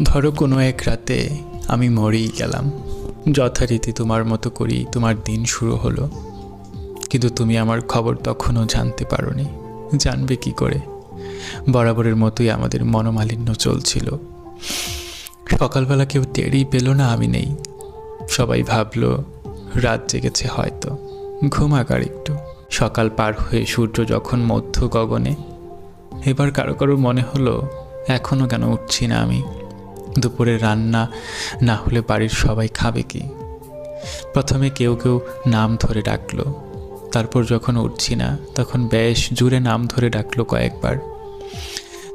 ধরো কোনো এক রাতে আমি মরেই গেলাম, যথারীতি তোমার মতো করেই তোমার দিন শুরু হলো, কিন্তু তুমি আমার খবর তখনও জানতে পারোনি। জানবে কি করে? বরাবরের মতোই আমাদের মনোমালিন্য চলছিল। সকালবেলা কেউ টেরই পেল না আমি নেই। সবাই ভাবলো রাত জেগেছে হয়তো, ঘুমাক আর একটু। সকাল পার হয়ে সূর্য যখন মধ্য গগনে, এবার কারো কারো মনে হলো এখনও কেন উঠছি না আমি। দুপুরে রান্না না হলে বাড়ির সবাই খাবে কি? প্রথমে কেউ কেউ নাম ধরে ডাকলো, তারপর যখন উঠছি না তখন বেশ জোরে নাম ধরে ডাকলো কয়েকবার।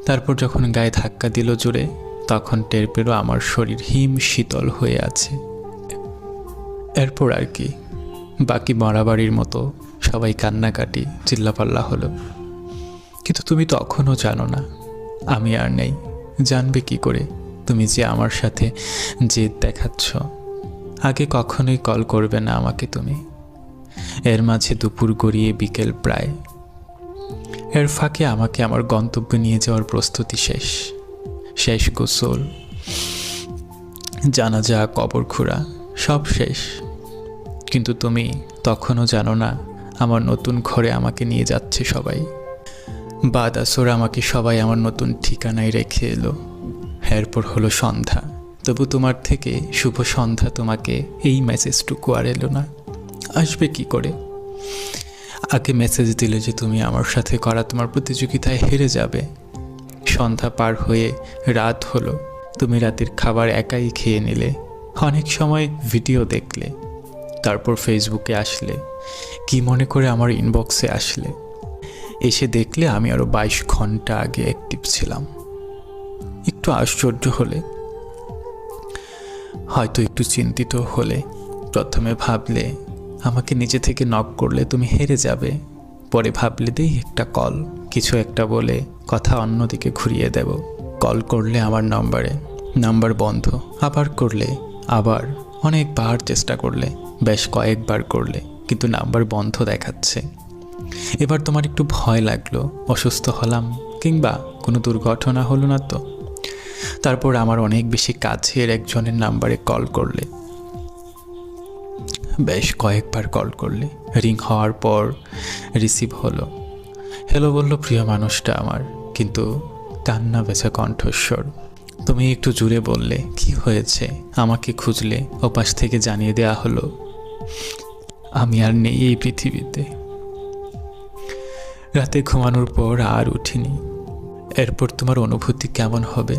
তারপর যখন গায়ে ধাক্কা দিল জোরে, তখন টের পেল আমার শরীর হিম শীতল হয়ে আছে। এরপর আর কি, বাকি মরাবাড়ির মতো সবাই কান্নাকাটি চিল্লাপাল্লা হলো। কিন্তু তুমি তখনও জানো না আমি আর নেই। জানবে কি করে? তুমি যে আমার সাথে জেদ দেখাচ্ছ। আগে কখনোই কল করবে না আমাকে তুমি। এর মাঝে দুপুর গড়িয়ে বিকেল প্রায়। এর ফাঁকে আমাকে আমার গন্তব্যে নিয়ে যাওয়ার প্রস্তুতি শেষ। শেষ গোসল, জানাজা, কবর খোঁড়া সব শেষ। কিন্তু তুমি তখনও জানো না আমার নতুন ঘরে আমাকে নিয়ে যাচ্ছে সবাই। বাদ আসর আমাকে সবাই আমার নতুন ঠিকানায় রেখে এলো। এরপর হলো সন্ধ্যা, তবু তোমার থেকে শুভ সন্ধ্যা তোমাকে এই মেসেজটুকু আর এলো না। আসবে কি করে? আগে মেসেজ দিলে যে তুমি আমার সাথে করা তোমার প্রতিযোগিতায় হেরে যাবে। সন্ধ্যা পার হয়ে রাত হলো, তুমি রাতের খাবার একাই খেয়ে নিলে। অনেক সময় ভিডিও দেখলে, তারপর ফেসবুকে আসলে, কি মনে করে আমার ইনবক্সে আসলে। এসে দেখলে আমি আরও 22 ঘন্টা আগে অ্যাক্টিভ ছিলাম। একটু আশ্চর্য হলে, হয়তো একটু চিন্তিত হলে। প্রথমে ভাবলে আমাকে নিজে থেকে নক করলে তুমি হেরে যাবে। পরে ভাবলে দেই একটা কল, কিছু একটা বলে কথা অন্যদিকে ঘুরিয়ে দেব। কল করলে আমার নাম্বার বন্ধ, আবার করলে আবার, অনেকবার চেষ্টা করলে, বেশ কয়েকবার করলে, কিন্তু নাম্বার বন্ধ দেখাচ্ছে। এবার তোমার একটু ভয় লাগলো, অসুস্থ হলাম কিংবা কোনো দুর্ঘটনা হলো না তো। তারপর আমার অনেক বেশি কাছের একজনের নাম্বারে কল করলে, বেশ কয়েকবার কল করলে। রিং হওয়ার পর রিসিভ হলো। হ্যালো বলল প্রিয় মানুষটা আমার, কিন্তু কান্না বেচা কণ্ঠস্বর। তুমি একটু জুড়ে বললে কি হয়েছে, আমাকে খুঁজলে। ওপাশ থেকে জানিয়ে দেয়া হলো আমি আর নেই এই পৃথিবীতে। রাতে ঘুমানোর পর আর উঠিনি। এরপর তোমার অনুভূতি কেমন হবে?